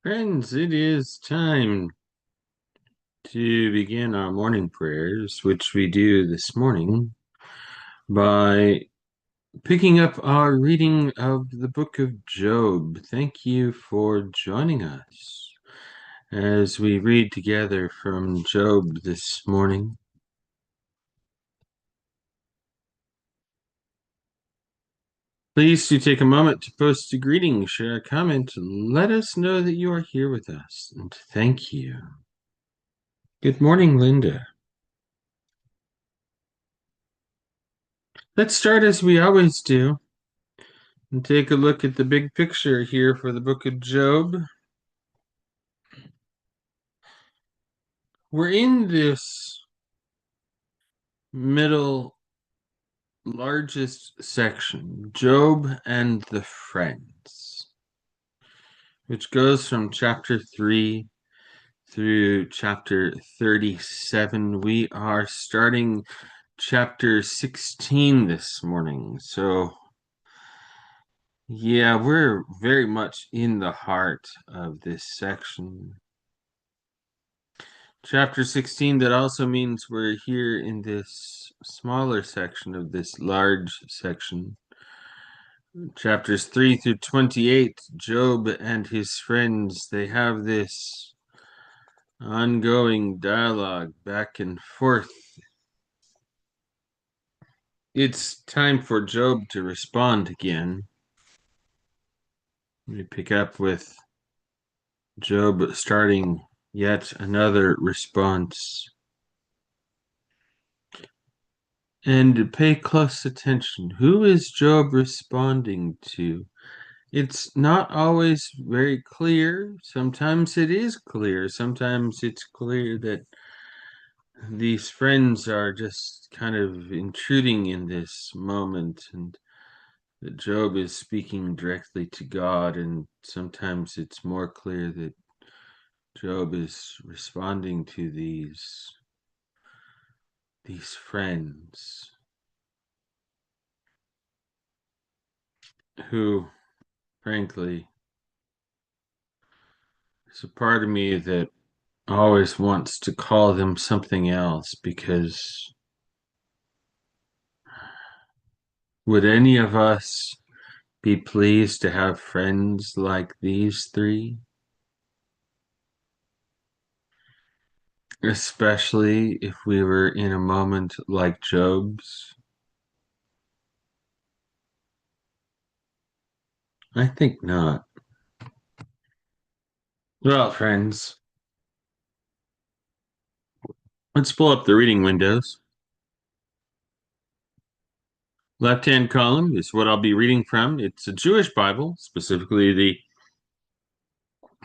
Friends, it is time to begin our morning prayers, which we do this morning by picking up our reading of the book of Job. Thank you for joining us as we read together from Job this morning. Please do take a moment to post a greeting, share a comment, let us know that you are here with us, and thank you. Good morning, Linda. Let's start as we always do and take a look at the big picture here for the book of Job. We're in this middle largest section, Job and the Friends, which goes from chapter 3 through chapter 37. We are starting chapter 16 this morning. So, yeah, we're very much in the heart of this section. Chapter 16, that also means we're here in this smaller section of this large section. Chapters 3 through 28, Job and his friends, they have this ongoing dialogue back and forth. It's time for Job to respond again. We pick up with Job starting yet another response. And pay close attention. Who is Job responding to? It's not always very clear. Sometimes it is clear. Sometimes it's clear that these friends are just kind of intruding in this moment and that Job is speaking directly to God. And sometimes it's more clear that Job is responding to these friends who, frankly, there's a part of me that always wants to call them something else, because would any of us be pleased to have friends like these three? Especially if we were in a moment like Job's? I think not. Well, friends, let's pull up the reading windows. Left-hand column is what I'll be reading from. It's a Jewish Bible, specifically the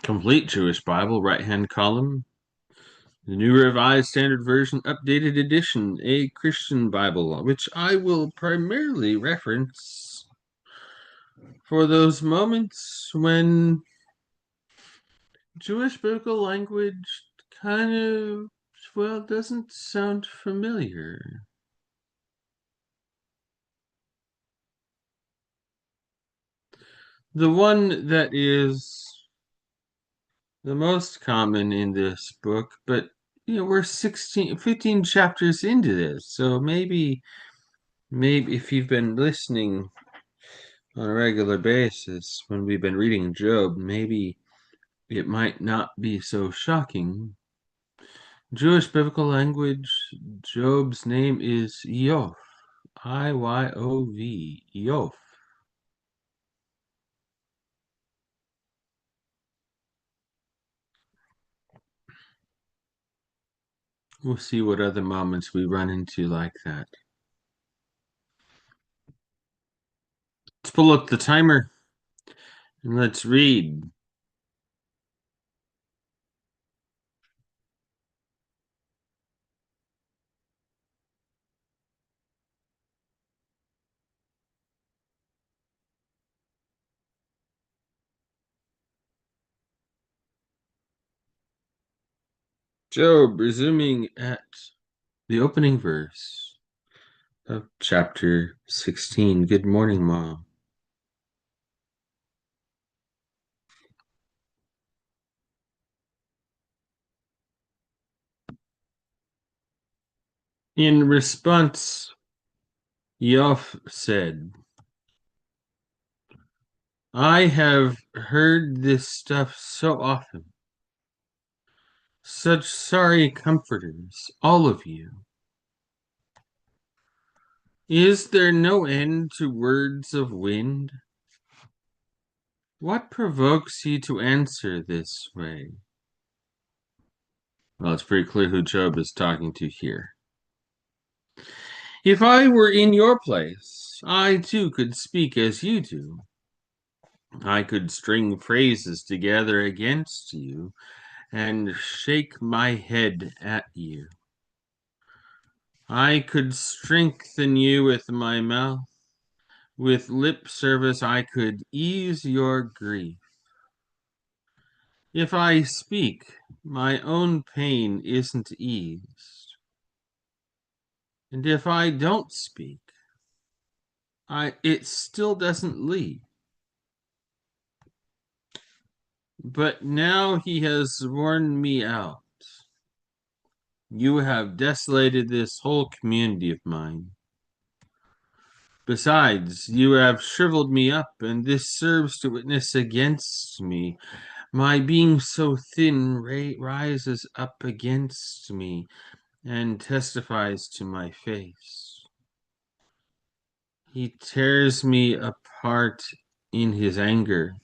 Complete Jewish Bible. Right-hand column, the New Revised Standard Version, Updated Edition, a Christian Bible, which I will primarily reference for those moments when Jewish biblical language kind of, well, doesn't sound familiar. The one that is the most common in this book, but we're 15 chapters into this, so maybe if you've been listening on a regular basis when we've been reading Job, maybe it might not be so shocking. Jewish biblical language, Job's name is Iyov, Iyov, Iyov. We'll see what other moments we run into like that. Let's pull up the timer and let's read. Job, resuming at the opening verse of chapter 16. Good morning, Mom. In response, Yoph said, I have heard this stuff so often. Such sorry comforters, all of you. Is there no end to words of wind? What provokes you to answer this way? Well, it's pretty clear who Job is talking to here. If I were in your place, I too could speak as you do. I could string phrases together against you and shake my head at you. I could strengthen you with my mouth. With lip service, I could ease your grief. If I speak, my own pain isn't eased. And if I don't speak, it still doesn't leave. But now he has worn me out. You have desolated this whole community of mine. Besides, you have shriveled me up, and this serves to witness against me. My being so thin rises up against me and testifies to my face. He tears me apart in his anger.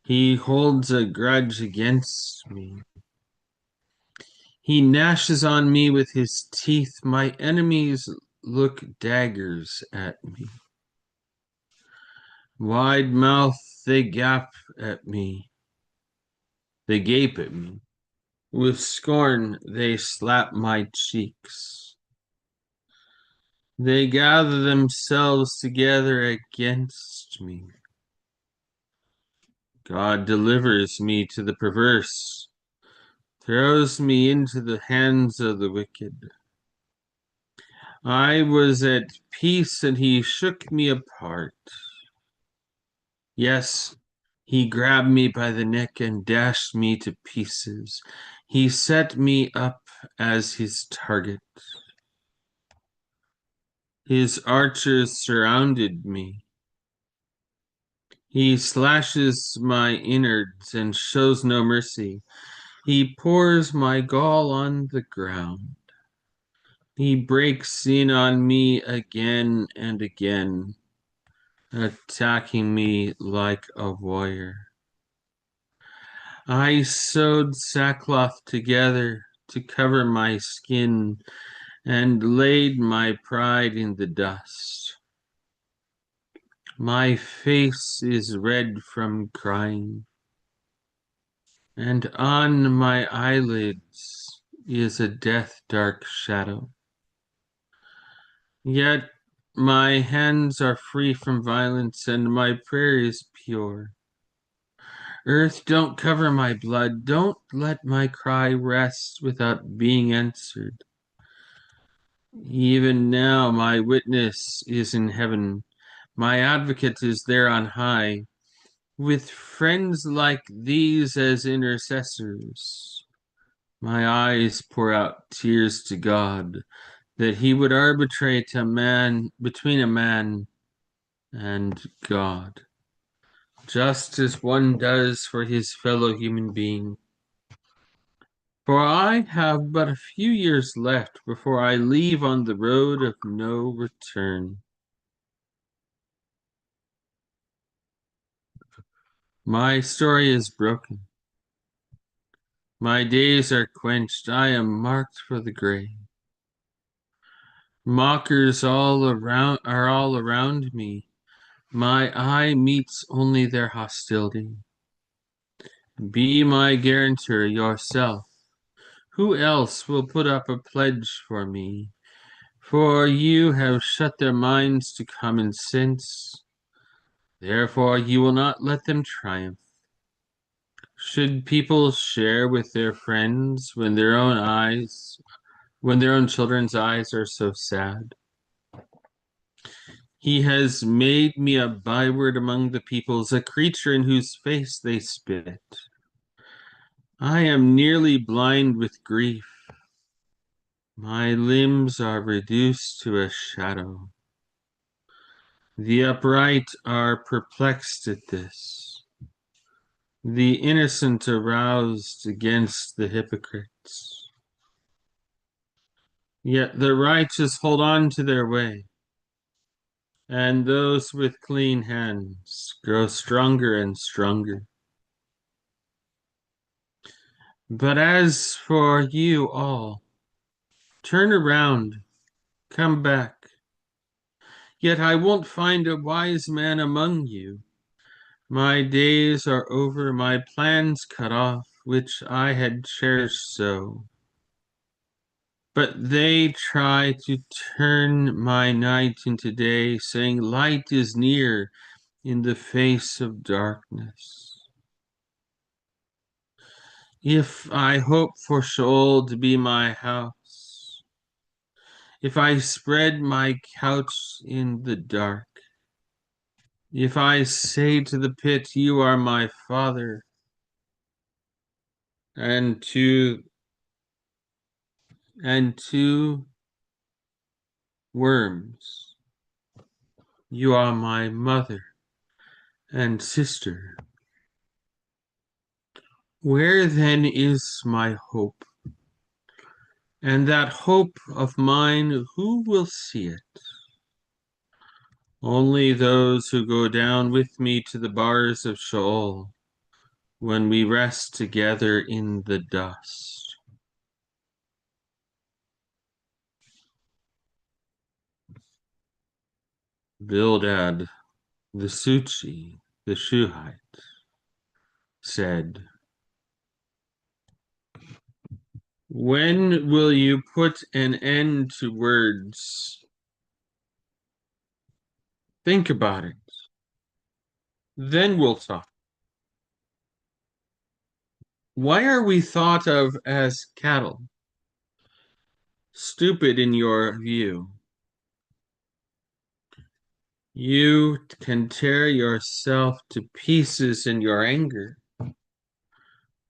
He holds a grudge against me. He gnashes on me with his teeth. My enemies look daggers at me. Wide mouth they gape at me. They gape at me. With scorn they slap my cheeks. They gather themselves together against me. God delivers me to the perverse, throws me into the hands of the wicked. I was at peace and he shook me apart. Yes, he grabbed me by the neck and dashed me to pieces. He set me up as his target. His archers surrounded me. He slashes my innards and shows no mercy. He pours my gall on the ground. He breaks in on me again and again, attacking me like a warrior. I sewed sackcloth together to cover my skin and laid my pride in the dust. My face is red from crying, and on my eyelids is a death dark shadow. Yet my hands are free from violence, and my prayer is pure. Earth, don't cover my blood. Don't let my cry rest without being answered. Even now, my witness is in heaven. My advocate is there on high. With friends like these as intercessors, my eyes pour out tears to God that he would arbitrate a man between a man and God, just as one does for his fellow human being. For I have but a few years left before I leave on the road of no return. My story is broken. My days are quenched. I am marked for the grave. Mockers all around me. My eye meets only their hostility. Be my guarantor yourself. Who else will put up a pledge for me? For you have shut their minds to common sense. Therefore you will not let them triumph. Should people share with their friends when their own children's eyes are so sad? He has made me a byword among the peoples, a creature in whose face they spit. I am nearly blind with grief. My limbs are reduced to a shadow. The upright are perplexed at this. The innocent aroused against the hypocrites. Yet the righteous hold on to their way, and those with clean hands grow stronger and stronger. But as for you all, turn around, come back. Yet I won't find a wise man among you. My days are over, my plans cut off, which I had cherished so. But they try to turn my night into day, saying light is near in the face of darkness. If I hope for Sheol to be my house, if I spread my couch in the dark, if I say to the pit, you are my father, and to worms, you are my mother and sister. Where then is my hope? And that hope of mine, who will see it? Only those who go down with me to the bars of Sheol, when we rest together in the dust. Bildad, the Suchi, the Shuhite, said, when will you put an end to words? Think about it. Then we'll talk. Why are we thought of as cattle? Stupid in your view. You can tear yourself to pieces in your anger,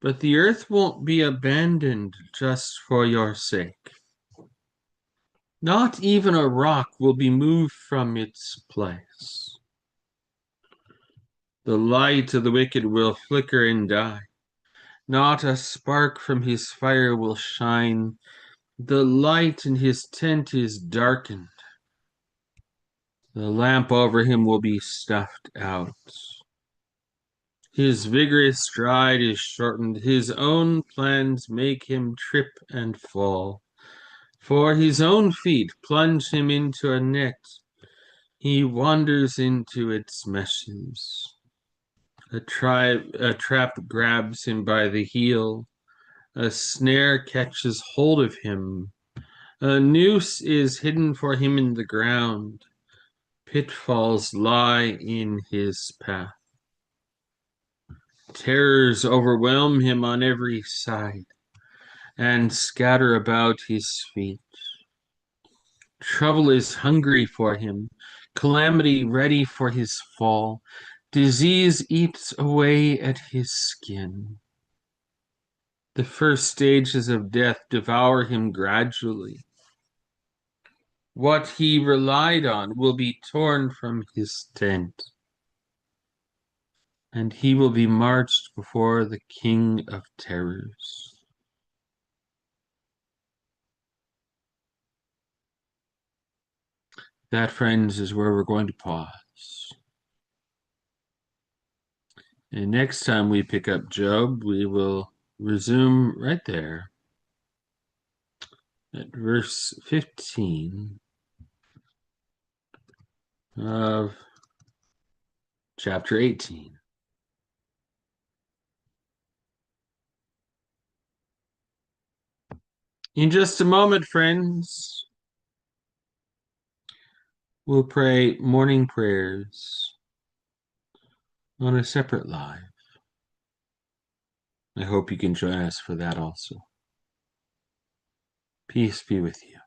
but the earth won't be abandoned just for your sake. Not even a rock will be moved from its place. The light of the wicked will flicker and die. Not a spark from his fire will shine. The light in his tent is darkened. The lamp over him will be stuffed out. His vigorous stride is shortened. His own plans make him trip and fall. For his own feet plunge him into a net. He wanders into its meshes. A trap grabs him by the heel. A snare catches hold of him. A noose is hidden for him in the ground. Pitfalls lie in his path. Terrors overwhelm him on every side and scatter about his feet. Trouble is hungry for him, calamity ready for his fall. Disease eats away at his skin. The first stages of death devour him gradually. What he relied on will be torn from his tent, and he will be marched before the King of Terrors. That, friends, is where we're going to pause. And next time we pick up Job, we will resume right there at verse 15 of chapter 18. In just a moment, friends, we'll pray morning prayers on a separate live. I hope you can join us for that also. Peace be with you.